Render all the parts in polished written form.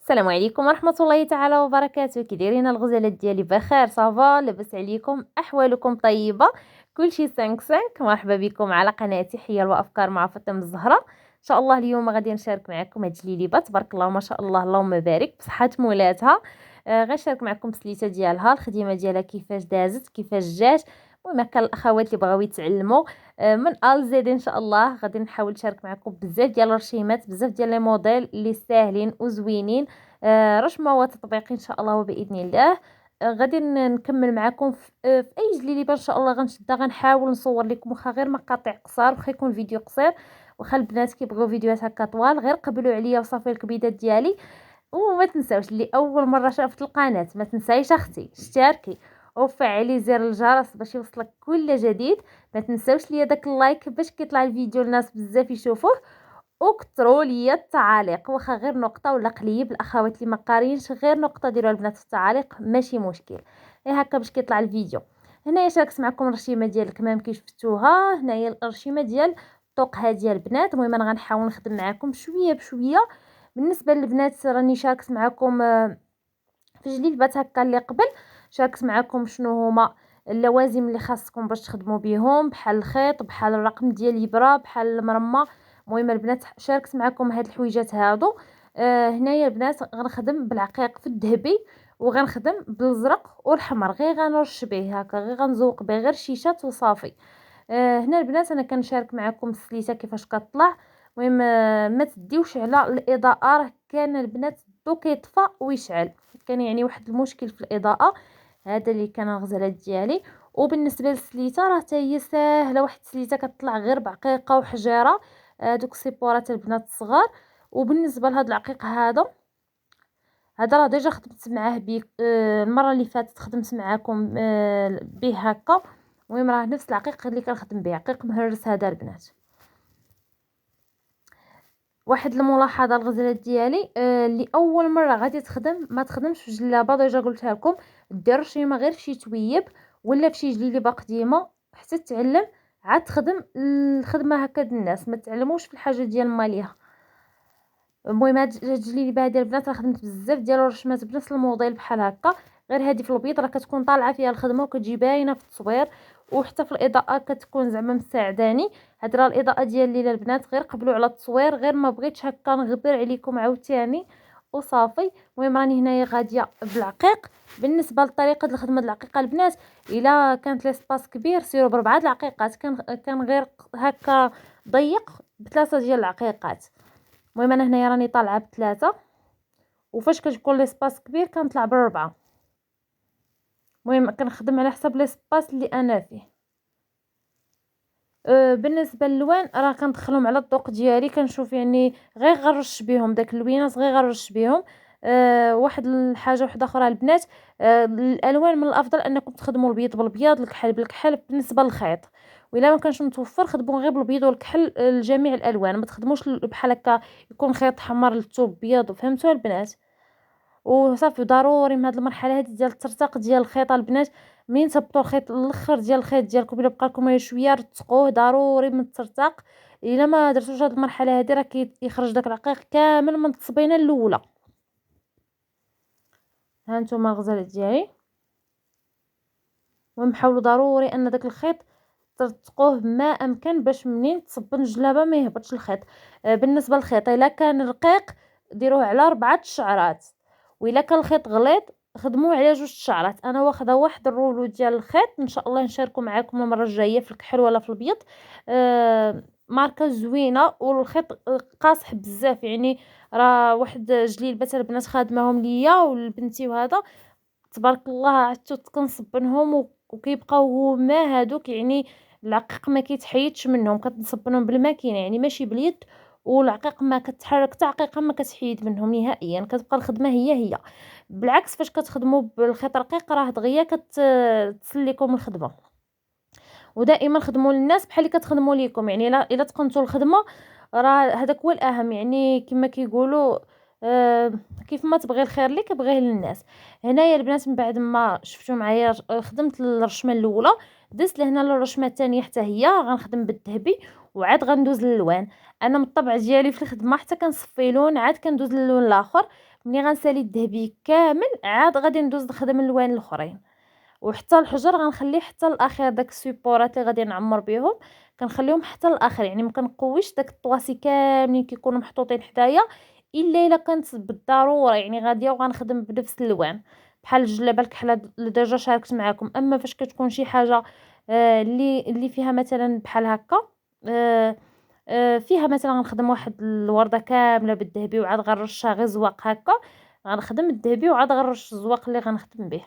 السلام عليكم ورحمة الله تعالى وبركاته. كي دايرين الغزالات ديالي؟ بخير صافا؟ لاباس عليكم؟ احوالكم طيبة؟ كلشي 5 مرحبا بكم على قناتي حيل وافكار مع فاطمه الزهراء. ان شاء الله اليوم غادي نشارك معكم هاد الجليبه تبارك الله ما شاء الله اللهم بارك بصحة مولاتها. غنشارك معكم السليته ديالها، الخدمه ديالها كيفاش دازت كيفاش جات. المهم هكا الاخوات اللي بغاو يتعلموا من ا لزيد ان شاء الله غادي نحاول نشارك معكم بزاف ديال الرشيمات، بزاف ديال لي موديل اللي ساهلين وزوينين. رشمه وتطبيق ان شاء الله وباذن الله. غادي نكمل معكم في اي جليبه ان شاء الله غنشدها، غنحاول نصور لكم واخا غير مقاطع قصار، واخا يكون فيديو قصير. واخا البنات كيبغيو فيديوهات هكا طوال غير قبلوا عليا وصافي الكبيدات ديالي. وما تنساوش اللي اول مره شافت القناه ما تنسايش اختي اشتركي وفعلي زر الجرس باش يوصلك كل جديد. ما تنساوش ليا داك اللايك باش كيطلع الفيديو الناس بزاف يشوفوه. وكثروا ليا التعاليق واخا غير نقطه ولا قليب، الاخوات اللي ما قارينش غير نقطه ديروا البنات في التعاليق ماشي مشكل. غير هكا باش كيطلع الفيديو. هنايا شاركت معكم الرشيمه ديال الكمام كي شفتوها، هنايا الرشيمه ديال الطوق هاديه البنات. المهم انا غنحاول نخدم معكم شويه بشويه. بالنسبه للبنات راني شاركت معكم في جليبات هكا اللي قبل. شاركت معكم شنو هما اللوازم اللي خاصكم باش تخدموا بهم، بحال الخيط، بحال الرقم ديال الابره، بحال المرمى. المهم البنات شاركت معكم هاد الحويجات هادو. هنايا البنات غنخدم بالعقيق في الذهبي، وغنخدم بالازرق والحمر، غير غنرش به هكا، غير غنزوق به غير شيشات وصافي. هنا البنات انا كنشارك معكم السليته كيفاش كطلع. المهم ما تديوش على الاضاءه، راه كان البنات الضو كيطفى ويشعل، كان يعني واحد المشكل في الاضاءه. هذا اللي كان الغزالات ديالي. وبالنسبه للسليته راه حتى هي ساهله، واحد السليته كتطلع غير بعقيقه وحجاره، دوك السيبورات البنات الصغار. وبالنسبه لهاد العقيق هذا راه ديجا خدمت معاه بيك المره اللي فاتت، خدمت معاكم به هكا. المهم راه نفس العقيق اللي كنخدم به، عقيق مهرس هذا البنات. واحد الملاحظه الغزالات ديالي اللي اول مره غادي تخدم ما تخدمش في جلابه، ديجا قلتها لكم. دير شيما غير فشي تويب ولا فشي جليبه قديمه حتى تعلم، عاد تخدم الخدمه هكا الناس، ما تعلموش في الحاجه ديال ماليها. المهم هاد الجليبه ديال البنات راه خدمت بزاف ديال الرشمات بنفس الموديل بحال هكا، غير هذه في البيض راه كتكون طالعه فيها الخدمه وكتجي باينه في التصوير، وحتى في الاضاءه كتكون زعما مساعداني. هاد راه الاضاءه ديال الليله البنات، غير قبلوا على التصوير، غير ما بغيتش هكا نغبر عليكم عاوتاني وصافي. المهم راني هنايا غاديه بالعقيق. بالنسبه لطريقه الخدمه د العقيقه البنات، الا كانت ليسباس كبير سيروا بربعه د العقيقات، كان غير هكا ضيق بثلاثه ديال العقيقات. المهم انا هنايا راني طالعه بثلاثه، وفاش كتكون ليسباس كبير كنطلع بربعه. المهم كنخدم على حسب ليسباس اللي انا فيه. بالنسبه للوان راه كندخلهم على الذوق ديالي، كنشوف يعني غير غنرش بهم داك اللوينات، غير غنرش بهم. واحد الحاجه واحده اخرى البنات، الالوان من الافضل انكم تخدموا البيض بالبيض، الكحل بالكحل بالنسبه للخيط. وإلا ما كانش متوفر خدموا غير بالبيض والكحل لجميع الالوان، ما تخدموش بحال هكا يكون خيط حمر للثوب بيض. فهمتوا البنات؟ وصافي ضروري من هذه المرحله هذه ديال الترتاق ديال الخيط البنات، منين تهبطوا الخيط الاخر ديال الخيط ديالكم الا بقى لكم غير شويه رتقوه ضروري من الترتاق. الا ما درتوش هذه المرحله هذه راه كيخرج داك الرقيق كامل من التصبينه الاولى. ها نتوما الغزالات ديالي. المهم حاولوا ضروري ان داك الخيط ترتقوه ما امكن باش منين تصبن الجلابه ما يهبطش الخيط. بالنسبه للخيط الا كان رقيق ديروه على 4 شعرات، والا كان الخيط غليظ خدموه على 2 شعرات. انا واخده واحد الرولو ديال الخيط ان شاء الله نشاركو معكم المره الجايه في الكحل ولا في البيض. ماركه زوينه والخيط قاصح بزاف يعني. راه واحد جليبات البنات خادماهم ليا والبنتي، وهذا تبارك الله عدتو كنصبنهم وكيبقاو هما هادوك يعني. العقيق ما كيتحيدش منهم، كتصبنهم بالماكينه يعني ماشي باليد. والعقيق ما كتحرك حتى عقيقه ما كتحيد منهم نهائيا، كتبقى الخدمه هي. بالعكس فاش كتخدموا بالخيط رقيق راه دغيا كتسليكم الخدمه. ودائما خدموا للناس بحال اللي كتخدموا ليكم يعني، الا تقنتوا الخدمه راه هذاك هو الاهم يعني. كما كيقولوا كيف ما تبغي الخير ليك بغيه للناس. هنايا البنات من بعد ما شفتوا معايا خدمت الرشمه الاولى، دزت لهنا للرشمه الثانيه حتى هي غنخدم بالذهبي، وعاد غندوز للالوان. انا من الطبع ديالي في الخدمه حتى كنصفي لون عاد كندوز للون الاخر. ملي غنسالي الذهبي كامل عاد غادي ندوز نخدم الالوان الاخرين. وحتى الحجر غنخليه حتى الاخير، داك السيبورات اللي غادي نعمر بهم كنخليهم حتى الاخر، يعني ما كنقويش داك الطواسي كاملين كيكونوا محطوطين حدايا الا كانت بالضروره يعني غاديه وغنخدم بنفس الالوان بحال الجلابه الكحله اللي ديجا شاركت معكم. اما فاش كتكون شي حاجه اللي فيها مثلا بحال هكا فيها مثلا غنخدم واحد الورده كامله بالذهبي وعاد غنرشها غير زواق هكا، غنخدم الذهبي وعاد غنرش الزواق اللي غنخدم به.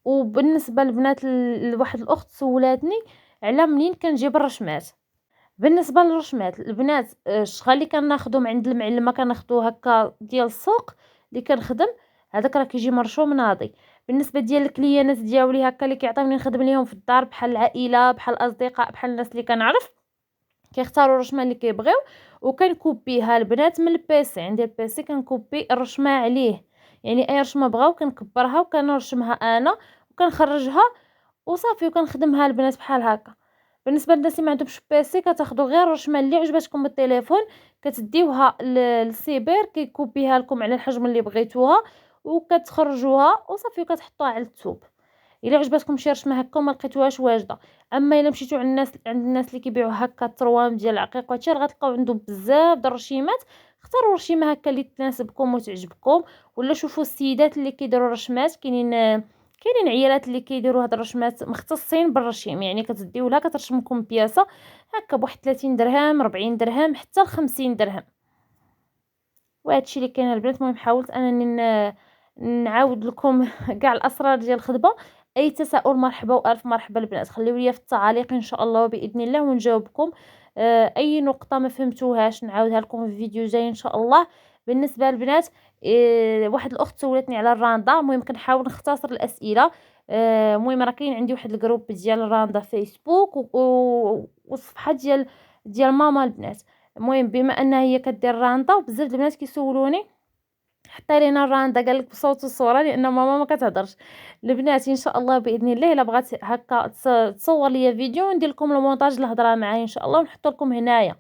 وبالنسبه للبنات لواحد الاخت سولاتني على منين كنجيب الرشمات. بالنسبه للرشمات البنات الشغل اللي كناخذو من عند المعلمه كناخذو هكا ديال السوق اللي كنخدم، هذاك راه كيجي مرشوم ناضي. بالنسبه ديال الكليانات ديالي هكا اللي كيعطيوني نخدم ليهم في الدار بحال العائله بحال الاصدقاء بحال الناس اللي كنعرف، كيختاروا الرشمه اللي كيبغيو وكنكوبيها البنات من البيسي. عندي البيسي كنكوبي الرشمه عليه، يعني اي رشمه بغاو كنكبرها وكنرشمها انا وكنخرجها وصافي وكنخدمها البنات بحال هكا. بالنسبه للناس اللي ما عندهمش بيسي كتاخذوا غير الرشمه اللي عجبتكم بالتليفون كتديوها للسيبر كيكوبيها لكم على الحجم اللي بغيتوها وكتخرجوها وصافي وكتحطوها على الثوب. الا عجبتكم شي رشمه هكا وما لقيتوهاش واجده. اما الا مشيتو عند الناس اللي كيبيعوا هكا التروام ديال العقيق وهادشي غتلقاو عندهم بزاف د الرشيمات. اختاروا رشيمه هكا اللي تناسبكم وتعجبكم، ولا شوفوا السيدات اللي كيديروا رشمات. كاينين عيالات اللي كيديروا هاد الرشمات مختصين بالرشيم، يعني كتديو لها كترشم لكم بياسه هكا بواحد 30 درهم 40 درهم حتى ل 50 درهم. وهادشي اللي كاين البنات. المهم حاولت انني نعاود لكم كاع الاسرار ديال الخدمه. اي تساؤل مرحبا والف مرحبا البنات، خليو لي في التعاليق ان شاء الله وباذن الله ونجاوبكم. اي نقطه ما فهمتوهاش نعاودها لكم في فيديو جاي ان شاء الله. بالنسبه للبنات واحد الاخت سولتني على الراندا، المهم كنحاول نختصر الاسئله. المهم راه كاين عندي واحد الجروب ديال الراندا فيسبوك والصفحه ديال ماما البنات. المهم بما انها هي كدير راندا وبزاف البنات كيسولوني حطي لينا الراندا قال لك بصوت وصوره لان ماما ما كتهضرش. البنات ان شاء الله باذن الله الا بغات هكا تصور ليا فيديو ندير لكم المونتاج الهضره معايا ان شاء الله ونحط لكم هنايا.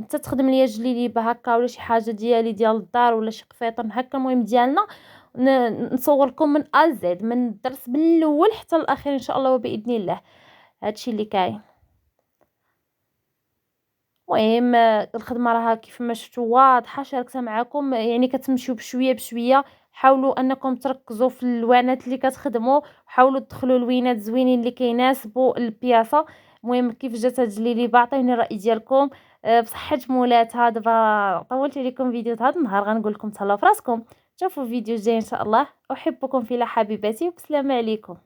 تخدم ليا جليليبه هكا ولا شي حاجه ديالي ديال الدار ولا شي قفيطن هكا المهم ديالنا نصور لكم من ا لزد من الدرس من الاول حتى الاخير ان شاء الله وباذن الله. هادشي اللي كاين. المهم الخدمه راها كيف ما شفتوا واضحه شاركتها معكم، يعني كتمشيو بشويه بشويه. حاولوا انكم تركزوا في الوانات اللي كتخدموا، حاولوا تدخلوا لوينات زوينين اللي كيناسبوا البياسه. المهم كيف جات هاد الجليليبه عطيوني الراي ديالكم. بصحه مولاتها. دابا طولت عليكم فيديو هذا النهار، غنقول لكم تهلاو فراسكم. شوفوا الفيديو الجاي ان شاء الله. احبكم في الله حبيباتي وبسلامه عليكم.